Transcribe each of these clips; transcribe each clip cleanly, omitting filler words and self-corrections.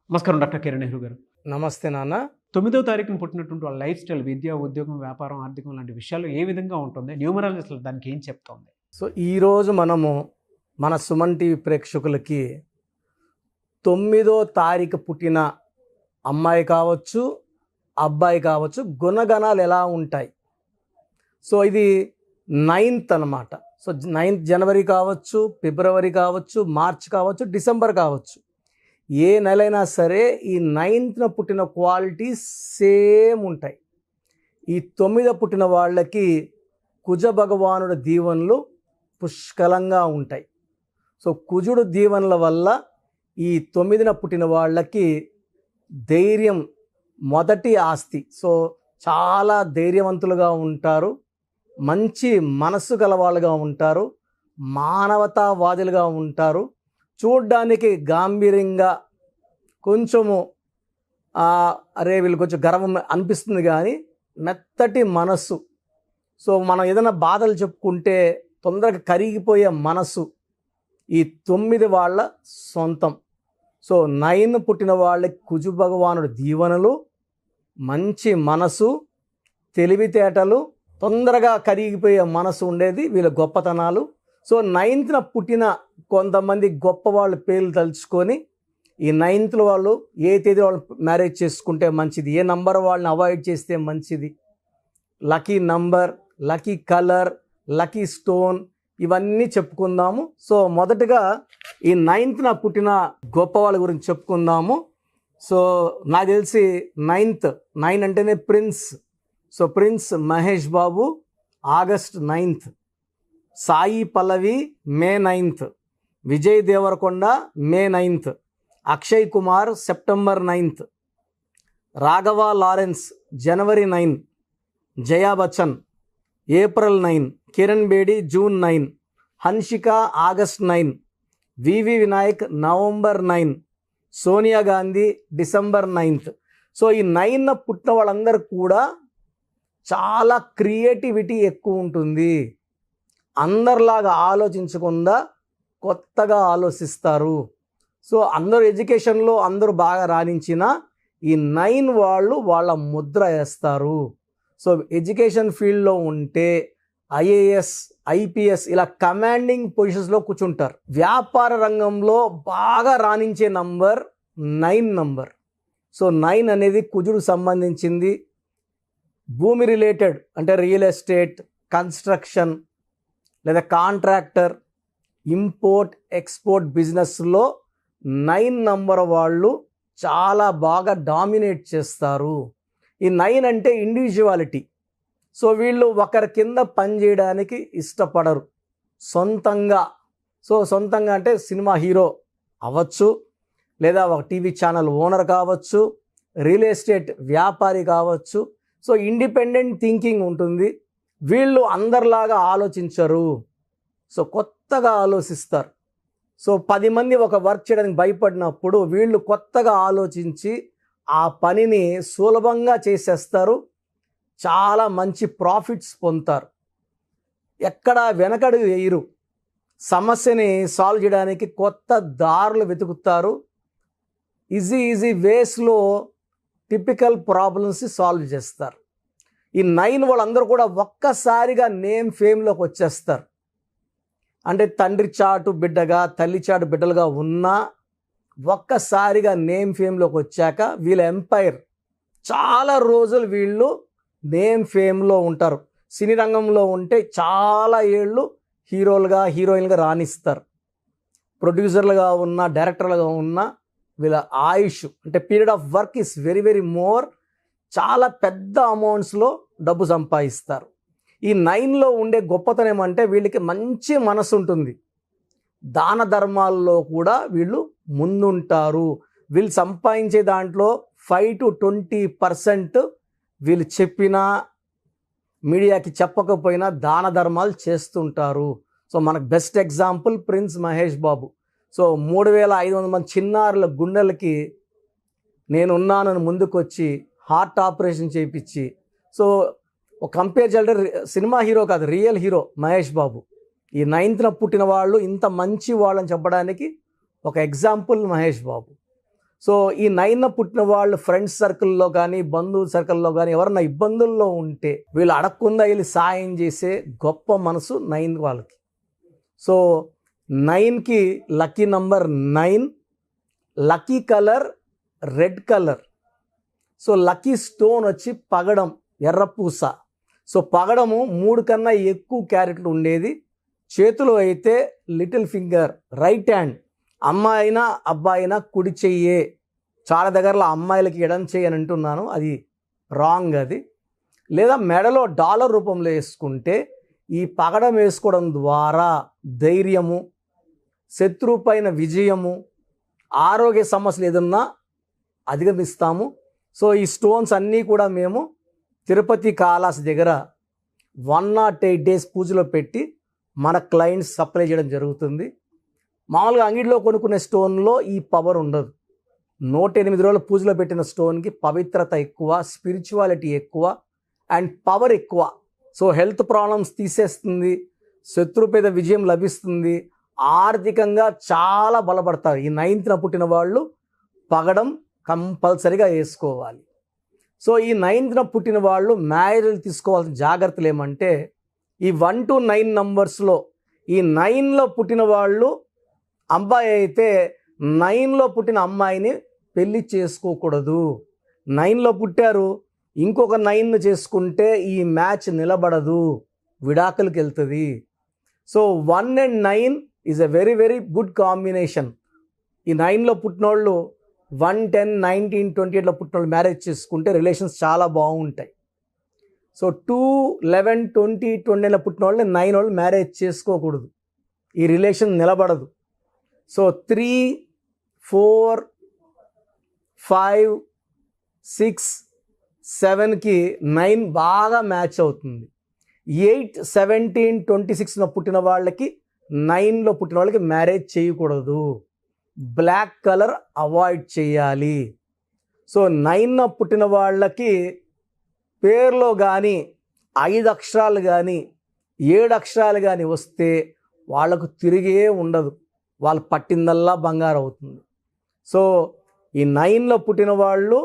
నమస్కారం డాక్టర్ కిరణ్ నెహ్రూ గారు. నమస్తే నాన్న. 9వ తారీఖున పుట్టినటువంటి వాళ్ళ లైఫ్ స్టైల్, విద్య, ఉద్యోగం, వ్యాపారం, ఆర్థికం లాంటి విషయాలు ఏ విధంగా ఉంటుంది? న్యూమరాలజీ అసలు దానికి ఏం చెప్తోంది? సో ఈరోజు మనము మన సుమన్ టీవీ ప్రేక్షకులకి 9వ తారీఖు పుట్టిన అమ్మాయి కావచ్చు, అబ్బాయి కావచ్చు, గుణగణాలు ఎలా ఉంటాయి. సో ఇది 9th అనమాట. సో 9th జనవరి కావచ్చు, ఫిబ్రవరి కావచ్చు, మార్చ్ కావచ్చు, డిసెంబర్ కావచ్చు, ఏ నెలైనా సరే ఈ 9th పుట్టిన క్వాలిటీస్ సేమ్ ఉంటాయి. ఈ 9వ పుట్టిన వాళ్ళకి కుజ భగవానుడి దీవెనలు పుష్కలంగా ఉంటాయి. సో కుజుడు దీవెనల వల్ల ఈ 9న పుట్టిన వాళ్ళకి ధైర్యం మొదటి ఆస్తి. సో చాలా ధైర్యవంతులుగా ఉంటారు, మంచి మనస్సు గలవాళ్ళుగా ఉంటారు, మానవతావాదులుగా ఉంటారు, చూడ్డానికి గాంభీర్యంగా కొంచెము అరే వీళ్ళు కొంచెం గర్వం అనిపిస్తుంది, కానీ మెత్తటి మనస్సు. సో మనం ఏదైనా బాధలు చెప్పుకుంటే తొందరగా కరిగిపోయే మనస్సు ఈ 9 వాళ్ళ సొంతం. సో 9 పుట్టిన వాళ్ళకి కుజు భగవానుడి దీవెనలు, మంచి మనసు, తెలివితేటలు, తొందరగా కరిగిపోయే మనసు ఉండేది వీళ్ళ గొప్పతనాలు. సో 9th పుట్టిన కొంతమంది గొప్ప వాళ్ళ పేర్లు తలుచుకొని ఈ 9th వాళ్ళు ఏ తేదీ వాళ్ళు మ్యారేజ్ చేసుకుంటే మంచిది, ఏ నంబర్ వాళ్ళని అవాయిడ్ చేస్తే మంచిది, lucky number, lucky colour, lucky stone, ఇవన్నీ చెప్పుకుందాము. సో మొదటగా ఈ 9th పుట్టిన గొప్ప వాళ్ళ గురించి చెప్పుకుందాము. సో నాకు తెలిసి 9 అంటేనే prince. So prince Mahesh Babu August 9th, Sai Pallavi May 9th, Vijay Deverakonda May 9th, Akshay Kumar September 9th, Raghava Lawrence జనవరి 9, Jaya Bachchan April 9, Kiran Bedi June 9, Hansika August 9, V V Vinayak November 9, Sonia Gandhi December 9th. So ఈ 9 పుట్టిన వాళ్ళందరూ కూడా చాలా క్రియేటివిటీ ఎక్కువ ఉంటుంది. అందరిలాగా ఆలోచించకుండా కొత్తగా ఆలోచిస్తారు. సో అందరూ ఎడ్యుకేషన్లో అందరూ బాగా రాణించిన ఈ 9 వాళ్ళు వాళ్ళ ముద్ర వేస్తారు. సో ఎడ్యుకేషన్ ఫీల్డ్లో ఉంటే ఐఏఎస్, ఐపీఎస్ ఇలా కమాండింగ్ పొజిషన్స్లో కూర్చుంటారు. వ్యాపార రంగంలో బాగా రాణించే నంబర్ 9 నంబర్. సో 9 అనేది కుజుడు సంబంధించింది. భూమి రిలేటెడ్ అంటే రియల్ ఎస్టేట్, కన్స్ట్రక్షన్ లేదా కాంట్రాక్టర్, ఇంపోర్ట్ ఎక్స్పోర్ట్ బిజినెస్లో 9 నంబర్ వాళ్ళు చాలా బాగా డామినేట్ చేస్తారు. ఈ 9 అంటే ఇండివిజువాలిటీ. సో వీళ్ళు ఒకరి కింద పనిచేయడానికి ఇష్టపడరు. సొంతంగా అంటే సినిమా హీరో అవ్వచ్చు, లేదా ఒక టీవీ ఛానల్ ఓనర్ కావచ్చు, రియల్ ఎస్టేట్ వ్యాపారి కావచ్చు. సో ఇండిపెండెంట్ థింకింగ్ ఉంటుంది. వీళ్ళు అందరిలాగా ఆలోచించరు. సో కొత్తగా ఆలోచిస్తారు. సో 10 మంది ఒక వర్క్ చేయడానికి భయపడినప్పుడు వీళ్ళు కొత్తగా ఆలోచించి ఆ పనిని సులభంగా చేసేస్తారు. చాలా మంచి ప్రాఫిట్స్ పొందుతారు. ఎక్కడ వెనకడు వేయరు. సమస్యని సాల్వ్ చేయడానికి కొత్త దారులు వెతుకుతారు. ఈజీ వేస్లో టిపికల్ ప్రాబ్లమ్స్ సాల్వ్ చేస్తారు. ఈ 9 వాళ్ళందరూ కూడా ఒక్కసారిగా నేమ్ ఫేమ్లోకి వచ్చేస్తారు. అంటే తండ్రి చాటు బిడ్డగా, తల్లి చాటు బిడ్డలుగా ఉన్నా ఒక్కసారిగా నేమ్ ఫేమ్లోకి వచ్చాక వీళ్ళ ఎంపైర్ చాలా రోజులు వీళ్ళు నేమ్ ఫేమ్లో ఉంటారు. సినీ రంగంలో ఉంటే చాలా ఏళ్ళు హీరోలుగా, హీరోయిన్గా రాణిస్తారు. ప్రొడ్యూసర్లుగా ఉన్న, డైరెక్టర్లుగా ఉన్న వీళ్ళ ఆయుష్ అంటే period of work is very more. చాలా పెద్ద అమౌంట్స్లో డబ్బు సంపాదిస్తారు. ఈ 9లో ఉండే గొప్పతనం ఏమంటే వీళ్ళకి మంచి మనసు ఉంటుంది. దాన ధర్మాల్లో కూడా వీళ్ళు ముందుంటారు. వీళ్ళు సంపాదించే దాంట్లో 5 to 20% వీళ్ళు చెప్పినా, మీడియాకి చెప్పకపోయినా దాన ధర్మాలు చేస్తుంటారు. సో మనకు బెస్ట్ ఎగ్జాంపుల్ ప్రిన్స్ మహేష్ బాబు. సో 3500 మంది చిన్నారుల గుండెలకి నేనున్నానని ముందుకొచ్చి హార్ట్ ఆపరేషన్ చేయించి, సో ఒక కంపేర్ చేయాలంటే సినిమా హీరో కాదు, రియల్ హీరో మహేష్ బాబు. ఈ 9th పుట్టిన వాళ్ళు ఇంత మంచి వాళ్ళని చెప్పడానికి ఒక ఎగ్జాంపుల్ మహేష్ బాబు. సో ఈ 9 పుట్టిన వాళ్ళు ఫ్రెండ్స్ సర్కిల్లో కానీ బంధువుల సర్కిల్లో కానీ ఎవరన్నా ఇబ్బందుల్లో ఉంటే వీళ్ళు అడగకుండా వెళ్ళి సాయం చేసే గొప్ప మనసు 9 వాళ్ళకి. సో 9కి lucky number 9, lucky colour red colour. So lucky stone వచ్చి పగడం, ఎర్రపూస. సో పగడము 3 కన్నా ఎక్కువ క్యారెట్లు ఉండేది. చేతిలో అయితే లిటిల్ ఫింగర్, రైట్ హ్యాండ్. అమ్మాయి అయినా అబ్బాయి అయినా కుడి చెయ్యే. చాలా దగ్గరలో అమ్మాయిలకి ఎడం చెయ్యి అని అంటున్నాను, అది రాంగ్ అది. లేదా మెడలో డాలర్ రూపంలో వేసుకుంటే ఈ పగడం వేసుకోవడం ద్వారా ధైర్యము, శత్రువు పైన విజయము, ఆరోగ్య సమస్యలు ఏదన్నా అధిగమిస్తాము. సో ఈ స్టోన్స్ అన్నీ కూడా మేము తిరుపతి కాళహస్తి దగ్గర 108 days పూజలో పెట్టి మన క్లయింట్స్ సప్లై చేయడం జరుగుతుంది. మామూలుగా అంగిడిలో కొనుక్కునే స్టోన్లో ఈ పవర్ ఉండదు. 108 రోజుల పూజలో పెట్టిన స్టోన్కి పవిత్రత ఎక్కువ, స్పిరిచువాలిటీ ఎక్కువ అండ్ పవర్ ఎక్కువ. సో హెల్త్ ప్రాబ్లమ్స్ తీసేస్తుంది, శత్రుపేద విజయం లభిస్తుంది, ఆర్థికంగా చాలా బలపడతారు. ఈ 9th పుట్టిన వాళ్ళు పగడం కంపల్సరీగా వేసుకోవాలి. సో ఈ 9th పుట్టిన వాళ్ళు మ్యారేజ్లు తీసుకోవాల్సిన జాగ్రత్తలు ఏమంటే, ఈ 1 to 9 నంబర్స్లో ఈ 9లో పుట్టిన వాళ్ళు అబ్బాయి అయితే 9లో పుట్టిన అమ్మాయిని పెళ్లి చేసుకోకూడదు. 9లో పుట్టారు, ఇంకొక 9 చేసుకుంటే ఈ మ్యాచ్ నిలబడదు, విడాకులకు వెళ్తుంది. So 1 and 9 is a very very good combination. ఈ 9లో పుట్టినోళ్ళు 1, 10, 19, 28లో పుట్టినోళ్ళు మ్యారేజ్ చేసుకుంటే రిలేషన్స్ చాలా బాగుంటాయి. సో 2, 11, 20, 20లో పుట్టిన వాళ్ళని 9 వాళ్ళు మ్యారేజ్ చేసుకోకూడదు, ఈ రిలేషన్ నిలబడదు. సో 3, 4, 5, 6, 7కి 9 బాగా మ్యాచ్ అవుతుంది. 8, 17, 26లో పుట్టిన వాళ్ళకి 9లో పుట్టిన వాళ్ళకి మ్యారేజ్ చేయకూడదు. బ్లాక్ కలర్ అవాయిడ్ చేయాలి. సో 9లో పుట్టిన వాళ్ళకి పేర్లో కానీ 5 అక్షరాలు కానీ 7 అక్షరాలు కానీ వస్తే వాళ్ళకు తిరిగే ఉండదు, వాళ్ళు పట్టిందల్లా బంగారం అవుతుంది. సో ఈ 9లో పుట్టిన వాళ్ళు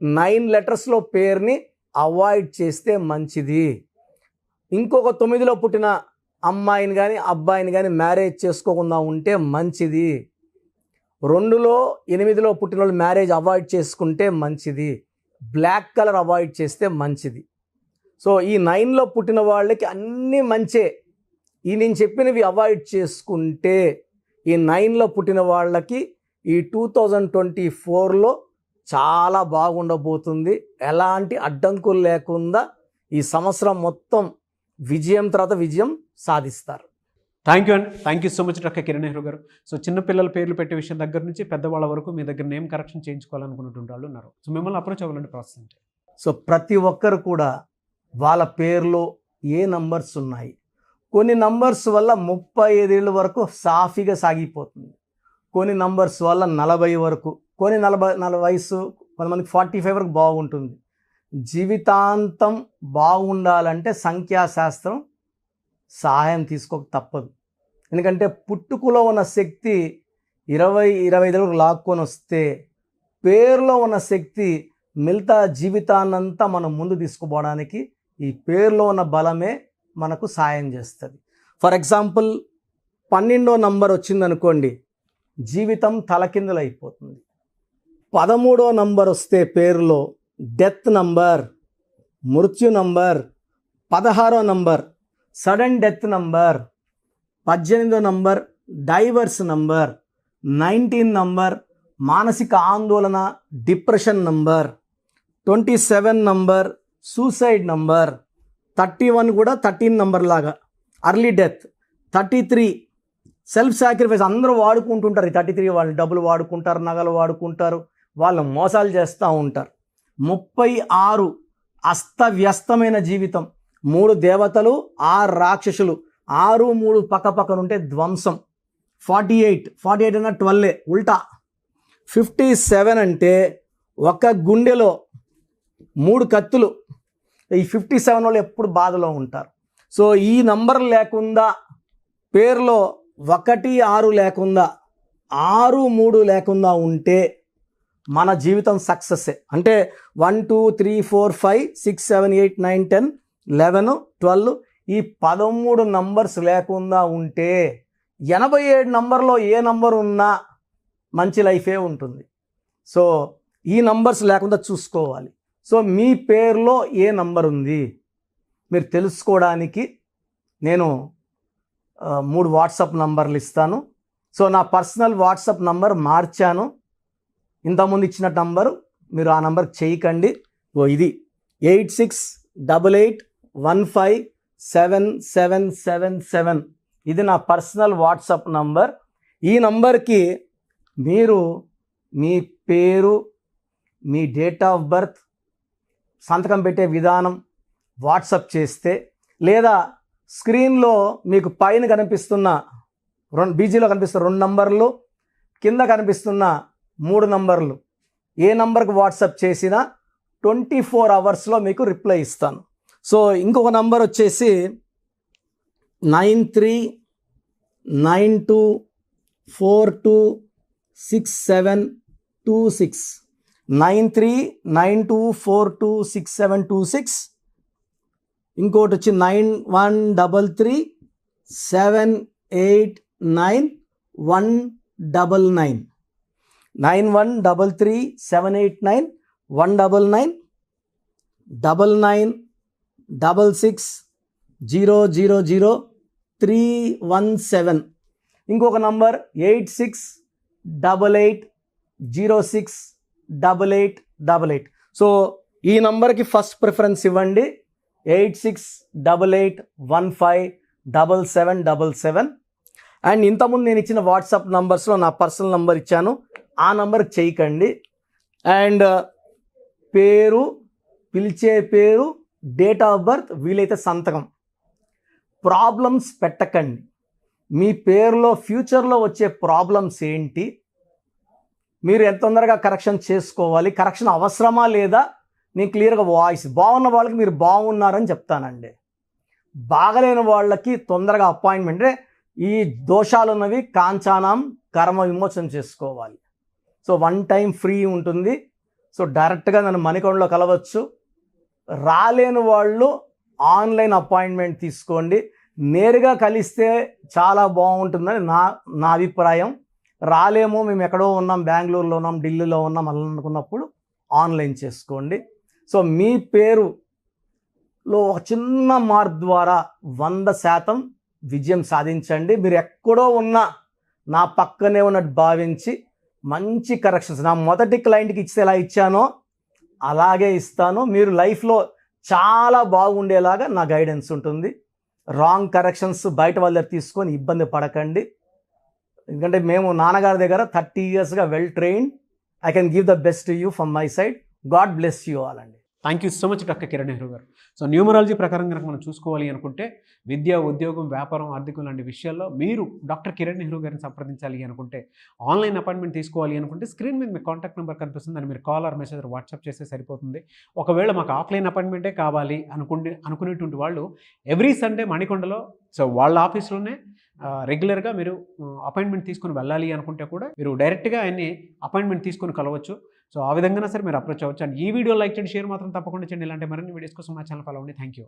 9 లెటర్స్లో పేరుని అవాయిడ్ చేస్తే మంచిది. ఇంకొక 9లో పుట్టిన అమ్మాయిని కానీ అబ్బాయిని కానీ మ్యారేజ్ చేసుకోకుండా ఉంటే మంచిది. 2లో 8లో పుట్టిన వాళ్ళు మ్యారేజ్ అవాయిడ్ చేసుకుంటే మంచిది. బ్లాక్ కలర్ అవాయిడ్ చేస్తే మంచిది. సో ఈ 9లో పుట్టిన వాళ్ళకి అన్నీ మంచే. ఈ నేను చెప్పినవి అవాయిడ్ చేసుకుంటే ఈ 9లో పుట్టిన వాళ్ళకి ఈ 2024లో చాలా బాగుండబోతుంది. ఎలాంటి అడ్డంకులు లేకుండా ఈ సంవత్సరం మొత్తం విజయం తర్వాత విజయం సాధిస్తారు. థ్యాంక్ యూ అండి. Thank you so much doctor Kiran Nehru గారు. సో చిన్నపిల్లల పేర్లు పెట్టే విషయం దగ్గర నుంచి పెద్దవాళ్ళ వరకు మీ దగ్గర నేమ్ కరెక్షన్ చేయించుకోవాలనుకున్నటువంటి వాళ్ళు ఉన్నారు. సో మిమ్మల్ని అప్రోచ్ అవ్వాలంటే ప్రాసెస్ అంటే, సో ప్రతి ఒక్కరు కూడా వాళ్ళ పేర్లో ఏ నంబర్స్ ఉన్నాయి, కొన్ని నంబర్స్ వల్ల 35 ఏళ్ళ వరకు సాఫీగా సాగిపోతుంది, కొన్ని నంబర్స్ వల్ల 40 వరకు, కొన్ని 40 వయసు, కొంతమందికి 45 వరకు బాగుంటుంది. జీవితాంతం బాగుండాలంటే సంఖ్యాశాస్త్రం సహాయం తీసుకోక తప్పదు. ఎందుకంటే పుట్టుకలో ఉన్న శక్తి 20-25 వరకు లాక్కొని వస్తే పేరులో ఉన్న శక్తి మిగతా జీవితాన్నంతా మనం ముందు తీసుకుపోవడానికి ఈ పేరులో ఉన్న బలమే మనకు సాయం చేస్తుంది. ఫర్ ఎగ్జాంపుల్ 12వ నంబర్ వచ్చిందనుకోండి, జీవితం తలకిందులు అయిపోతుంది. 13వ నంబర్ వస్తే పేరులో డెత్ నంబర్, మృత్యు నంబర్. 16వ నంబర్ సడన్ డెత్ నంబర్. 18వ నంబర్ డైవర్స్ నంబర్. 19 నంబర్ మానసిక ఆందోళన, depression number. 27 number suicide number. 31 కూడా 13 నంబర్ లాగా అర్లీ డెత్. 33 self sacrifice. అందరూ వాడుకుంటుంటారు ఈ 33 వాళ్ళు. డబ్బులు వాడుకుంటారు, నగలు వాడుకుంటారు, వాళ్ళు మోసాలు చేస్తూ ఉంటారు. 36 అస్తవ్యస్తమైన జీవితం. 3 దేవతలు, 6 రాక్షసులు, 6, 3 పక్కపక్కనుంటే ధ్వంసం. 48 అన్న 12 ఉల్టా. 57 అంటే ఒక గుండెలో 3 కత్తులు. ఈ 57 వాళ్ళు ఎప్పుడు బాధలో ఉంటారు. సో ఈ నంబర్ లేకుండా పేరులో 1, 6 లేకుండా 6, 3 లేకుండా ఉంటే మన జీవితం సక్సెస్సే. అంటే 1 2 3 4 5 6 7 8 9 10 11 12 ఈ 13 నంబర్స్ లేకుండా ఉంటే 87 నంబర్లో ఏ నంబర్ ఉన్నా మంచి లైఫే ఉంటుంది. సో ఈ నంబర్స్ లేకుండా చూసుకోవాలి. సో మీ పేరులో ఏ నంబర్ ఉంది మీరు తెలుసుకోవడానికి నేను 3 వాట్సాప్ నంబర్లు ఇస్తాను. సో నా పర్సనల్ వాట్సాప్ నంబర్ మార్చాను. ఇంతకుముందు ఇచ్చిన నంబరు మీరు ఆ నంబర్కి చేయకండి. ఇది 8688157777. ఇది నా పర్సనల్ వాట్సాప్ నంబర్. ఈ నంబర్కి మీరు మీ పేరు, మీ డేట్ ఆఫ్ బర్త్, సంతకం పెట్టే విధానం వాట్సాప్ చేస్తే, లేదా స్క్రీన్లో మీకు పైన కనిపిస్తున్న బీజీలో కనిపిస్తున్న 2 నంబర్లు, కింద కనిపిస్తున్న 3 నంబర్లు ఏ నంబర్కి వాట్సాప్ చేసినా 24 అవర్స్లో మీకు రిప్లై ఇస్తాను. సో ఇంకొక నంబర్ వచ్చేసి 9392426726 9392426726. ఇంకోటి వచ్చి 9133789199 9133789199 9966000317. ఇంకొక నంబర్ 8688068888. సో ఈ నంబర్కి ఫస్ట్ ప్రిఫరెన్స్ ఇవ్వండి. 8688157777. అండ్ ఇంతకుముందు నేను ఇచ్చిన వాట్సాప్ నంబర్స్లో నా పర్సనల్ నంబర్ ఇచ్చాను, ఆ నంబర్కి చేయకండి. అండ్ పేరు, పిలిచే పేరు, డేట్ ఆఫ్ బర్త్, వీలైతే సంతకం. ప్రాబ్లమ్స్ పెట్టకండి. మీ పేరులో ఫ్యూచర్లో వచ్చే ప్రాబ్లమ్స్ ఏంటి, మీరు ఎంత తొందరగా కరెక్షన్ చేసుకోవాలి, కరెక్షన్ అవసరమా లేదా, నేను క్లియర్గా వాయిస్ బాగున్న వాళ్ళకి మీరు బాగున్నారని చెప్తానండి. బాగలేని వాళ్ళకి తొందరగా అపాయింట్మెంట్, ఈ దోషాలు ఉన్నవి కాంచానం కర్మ విమోచన చేసుకోవాలి. సో 1 టైం ఫ్రీ ఉంటుంది. సో డైరెక్ట్గా నన్ను మణికొండలో కలవచ్చు. రాలేని వాళ్ళు ఆన్లైన్ అపాయింట్మెంట్ తీసుకోండి. నేరుగా కలిస్తే చాలా బాగుంటుందని నా అభిప్రాయం. రాలేమో, మేము ఎక్కడో ఉన్నాం, బెంగళూరులో ఉన్నాం, ఢిల్లీలో ఉన్నాం అలా అనుకున్నప్పుడు ఆన్లైన్ చేసుకోండి. సో మీ పేరులో ఒక చిన్న మార్పు ద్వారా 100% విజయం సాధించండి. మీరు ఎక్కడో ఉన్నా నా పక్కనే ఉన్నట్టు భావించి మంచి కరెక్షన్స్ నా మొదటి క్లయింట్కి ఇస్తే ఎలా ఇచ్చానో అలాగే ఇస్తాను. మీరు లైఫ్లో చాలా బాగుండేలాగా నా గైడెన్స్ ఉంటుంది. రాంగ్ కరెక్షన్స్ బయట వాళ్ళ దగ్గర తీసుకొని ఇబ్బంది పడకండి. ఎందుకంటే మేము నాన్నగారి దగ్గర 30 yearsగా well trained. I can give the best to you from my side. God bless you all అండి. Thank you so much doctor Kiran Nehru గారు. సో న్యూమరాలజీ ప్రకారం కనుక మనం చూసుకోవాలి అనుకుంటే విద్య, ఉద్యోగం, వ్యాపారం, ఆర్థికం లాంటి విషయాల్లో మీరు డాక్టర్ కిరణ్ నెహ్రూ గారిని సంప్రదించాలి అనుకుంటే, ఆన్లైన్ అపాయింట్మెంట్ తీసుకోవాలి అనుకుంటే స్క్రీన్ మీద మీ కాంటాక్ట్ నెంబర్ కనిపిస్తుంది, అని మీరు కాల్ ఆర్ మెసేజ్ వాట్సాప్ చేస్తే సరిపోతుంది. ఒకవేళ మాకు ఆఫ్లైన్ అపాయింట్మెంటే కావాలి అనుకునేటువంటి వాళ్ళు ఎవ్రీ సండే మణికొండలో, సో వాళ్ళ ఆఫీస్లోనే రెగ్యులర్గా మీరు అపాయింట్మెంట్ తీసుకుని వెళ్ళాలి అనుకుంటే కూడా మీరు డైరెక్ట్గా ఆయన్ని అపాయింట్మెంట్ తీసుకుని కలవచ్చు. సో ఆ విధంగా సరే మీరు అప్రోచ్ అవ్వచ్చు. అండ్ ఈ వీడియో లైక్ చేయండి, షేర్ మాత్రం తప్పకుండా చేయండి. ఇలాంటి మరిన్ని వీడియోస్ కోసం మా ఛానల్ ఫాలో అవ్వండి. Thank you.